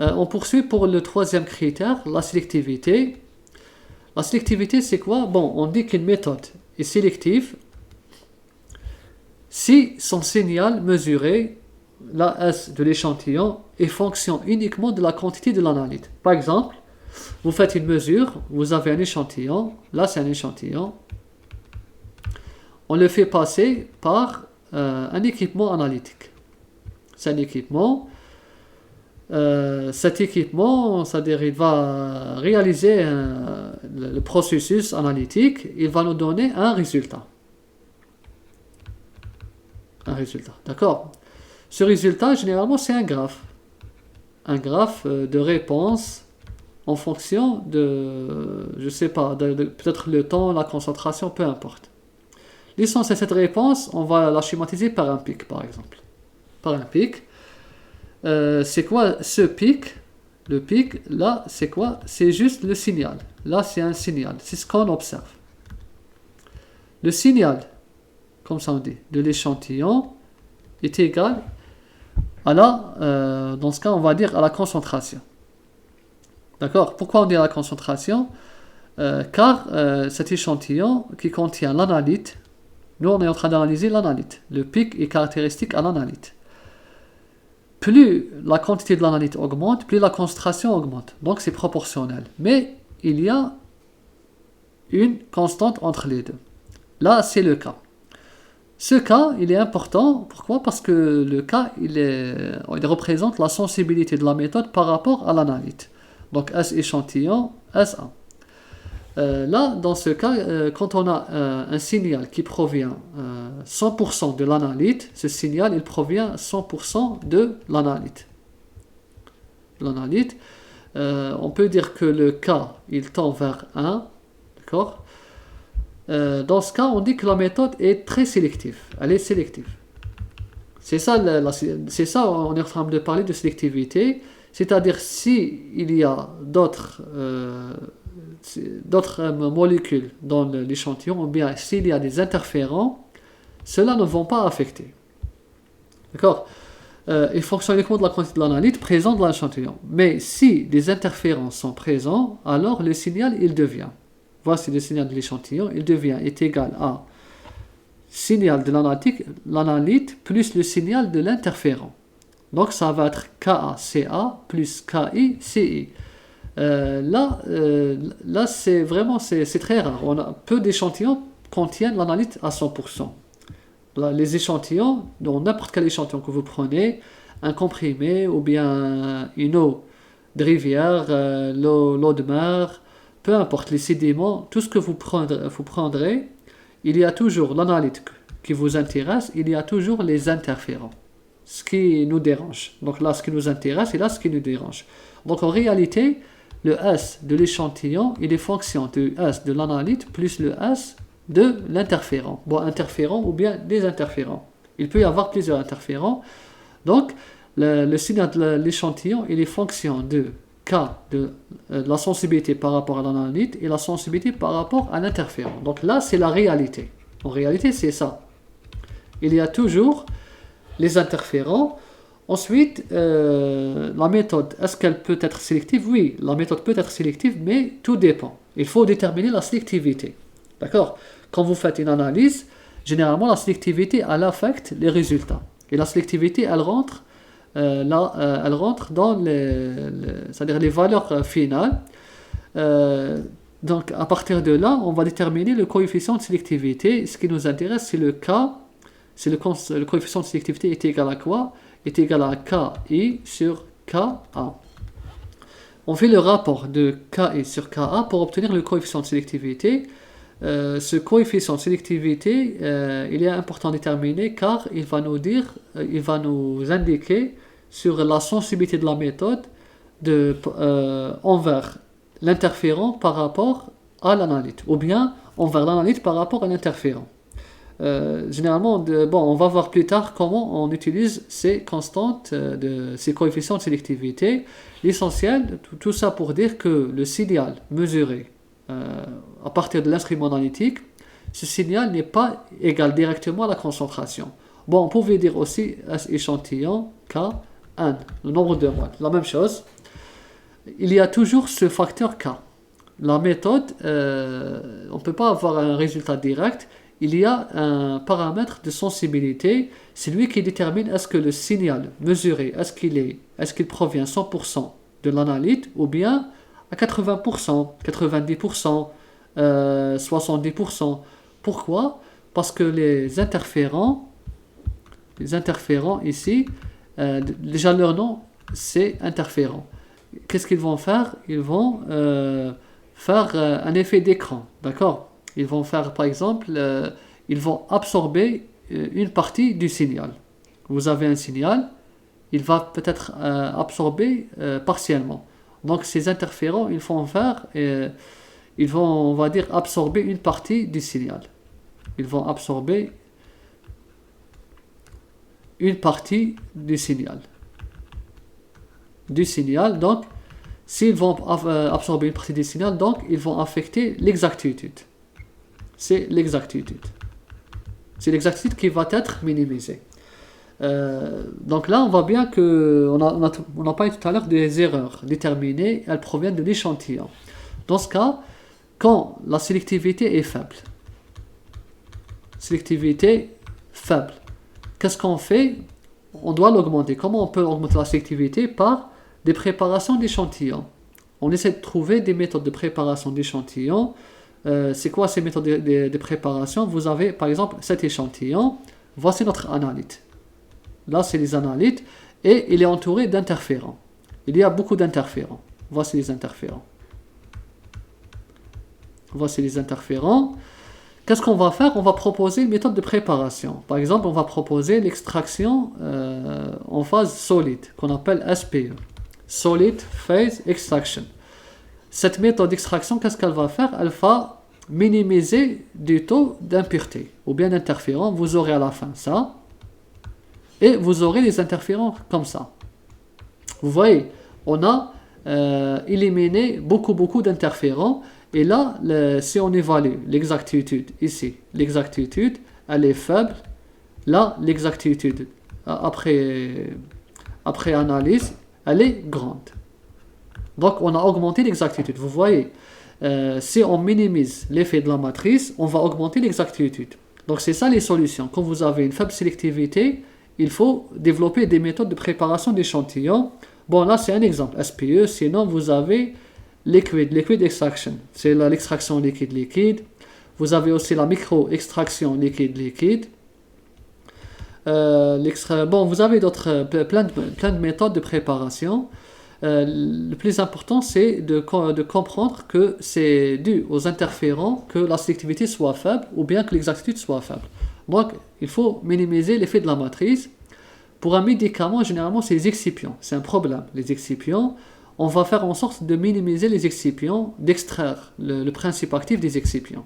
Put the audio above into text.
On poursuit pour le troisième critère, la sélectivité. La sélectivité, c'est quoi? Bon, on dit qu'une méthode est sélective si son signal mesuré, la S de l'échantillon, est fonction uniquement de la quantité de l'analyte. Par exemple, vous faites une mesure, vous avez un échantillon, là c'est un échantillon, on le fait passer par un équipement analytique. C'est un équipement. Cet équipement, c'est-à-dire il va réaliser le processus analytique, il va nous donner un résultat. Un résultat, d'accord? Ce résultat, généralement, c'est un graphe. Un graphe de réponse en fonction de, je sais pas, peut-être le temps, la concentration, peu importe. L'essence de cette réponse, on va la schématiser par un pic, par exemple. Par un pic. C'est quoi ce pic? Le pic, là, c'est quoi? C'est juste le signal. Là, c'est un signal. C'est ce qu'on observe. Le signal, comme ça on dit, de l'échantillon est égal à la, dans ce cas, on va dire à la concentration. D'accord? Pourquoi on dit à la concentration? Car cet échantillon qui contient l'analyte, nous on est en train d'analyser l'analyte. Le pic est caractéristique à l'analyte. Plus la quantité de l'analyte augmente, plus la concentration augmente. Donc c'est proportionnel. Mais il y a une constante entre les deux. Là, c'est le cas. Ce cas, il est important. Pourquoi? Parce que le cas, il représente la sensibilité de la méthode par rapport à l'analyte. Donc S échantillon, S1. Là, dans ce cas, quand on a un signal qui provient 100% de l'analyte, ce signal, il provient 100% de l'analyte. On peut dire que le K, il tend vers 1, d'accord? Dans ce cas, on dit que la méthode est très sélective. Elle est sélective. C'est ça, on est en train de parler de sélectivité. C'est-à-dire, s'il y a d'autres molécules dans l'échantillon, ou bien s'il y a des interférents, ceux-là ne vont pas affecter. D'accord? Il fonctionne uniquement de la quantité de l'analyte présente dans l'échantillon. Mais si des interférents sont présents, alors le signal, il devient. Voici le signal de l'échantillon, est égal à signal de l'analyte plus le signal de l'interférent. Donc ça va être KA-CA plus KI-CI. Là c'est vraiment c'est très rare. Peu d'échantillons contiennent l'analyte à 100%. Là, les échantillons, dans n'importe quel échantillon que vous prenez, un comprimé ou bien une eau de rivière, l'eau de mer, peu importe les sédiments, tout ce que vous prendrez, il y a toujours l'analyte qui vous intéresse, il y a toujours les interférents. Ce qui nous dérange. Donc là, ce qui nous intéresse et là, ce qui nous dérange. Donc en réalité, le S de l'échantillon, il est fonction du S de l'analyte plus le S de l'interférent. Bon, interférent ou bien des interférents. Il peut y avoir plusieurs interférents. Donc, le signal de l'échantillon, il est fonction de K, de la sensibilité par rapport à l'analyte et la sensibilité par rapport à l'interférent. Donc là, c'est la réalité. En réalité, c'est ça. Il y a toujours les interférents. Ensuite, la méthode, est-ce qu'elle peut être sélective? Oui, la méthode peut être sélective, mais tout dépend. Il faut déterminer la sélectivité. D'accord? Quand vous faites une analyse, généralement, la sélectivité, elle affecte les résultats. Et la sélectivité, elle rentre dans c'est-à-dire les valeurs finales. Donc, à partir de là, on va déterminer le coefficient de sélectivité. Ce qui nous intéresse, c'est le K. Le coefficient de sélectivité est égal à quoi? Est égal à KI sur KA. On fait le rapport de KI sur KA pour obtenir le coefficient de sélectivité. Ce coefficient de sélectivité, il est important à déterminer car il va nous indiquer sur la sensibilité de la méthode envers l'interférent par rapport à l'analyte, ou bien envers l'analyte par rapport à l'interférent. Généralement, on va voir plus tard comment on utilise ces constantes, ces coefficients de sélectivité. L'essentiel, tout ça pour dire que le signal mesuré à partir de l'instrument analytique, ce signal n'est pas égal directement à la concentration. Bon, on pouvait dire aussi échantillon K1, le nombre de moles. La même chose. il y a toujours ce facteur K. La méthode, on ne peut pas avoir un résultat direct. Il y a un paramètre de sensibilité. C'est lui qui détermine est-ce que le signal mesuré, est-ce qu'il provient 100% de l'analyte ou bien à 80%, 90%, 70%. Pourquoi? Parce que les interférents ici, déjà leur nom, c'est interférent. Qu'est-ce qu'ils vont faire? Ils vont faire un effet d'écran, d'accord? Ils vont faire, par exemple, ils vont absorber une partie du signal. Vous avez un signal, il va peut-être absorber partiellement. Donc ces interférents, ils vont faire, ils vont, on va dire, absorber une partie du signal. Ils vont absorber une partie du signal. Donc, s'ils vont absorber une partie du signal, donc ils vont affecter l'exactitude. C'est l'exactitude. C'est l'exactitude qui va être minimisée. Donc là, on voit bien qu'on a parlé tout à l'heure des erreurs déterminées, elles proviennent de l'échantillon. Dans ce cas, quand la sélectivité est faible, qu'est-ce qu'on fait? On doit l'augmenter. Comment on peut augmenter la sélectivité? Par des préparations d'échantillons. On essaie de trouver des méthodes de préparation d'échantillons. C'est quoi ces méthodes de préparation? Vous avez par exemple cet échantillon. Voici notre analyte. Là, c'est les analytes et il est entouré d'interférents. Il y a beaucoup d'interférents. Voici les interférents. Qu'est-ce qu'on va faire? On va proposer une méthode de préparation. Par exemple, on va proposer l'extraction en phase solide, qu'on appelle SPE. Solid Phase Extraction. Cette méthode d'extraction, qu'est-ce qu'elle va faire? Elle va minimiser du taux d'impureté ou bien d'interférents. Vous aurez à la fin ça. Et vous aurez des interférents comme ça. Vous voyez, on a éliminé beaucoup d'interférents. Et là, si on évalue l'exactitude ici, l'exactitude, elle est faible. Là, l'exactitude, après analyse, elle est grande. Donc, on a augmenté l'exactitude. Vous voyez, si on minimise l'effet de la matrice, on va augmenter l'exactitude. Donc, c'est ça les solutions. Quand vous avez une faible sélectivité, il faut développer des méthodes de préparation d'échantillons. Bon, là, c'est un exemple, SPE. Sinon, vous avez liquid extraction. C'est l'extraction liquide-liquide. Vous avez aussi la micro-extraction liquide-liquide. Bon, vous avez plein de méthodes de préparation. Le plus important, c'est de comprendre que c'est dû aux interférents que la sélectivité soit faible ou bien que l'exactitude soit faible. Donc, il faut minimiser l'effet de la matrice. Pour un médicament, généralement, c'est les excipients. C'est un problème. Les excipients, on va faire en sorte de minimiser les excipients, d'extraire le principe actif des excipients.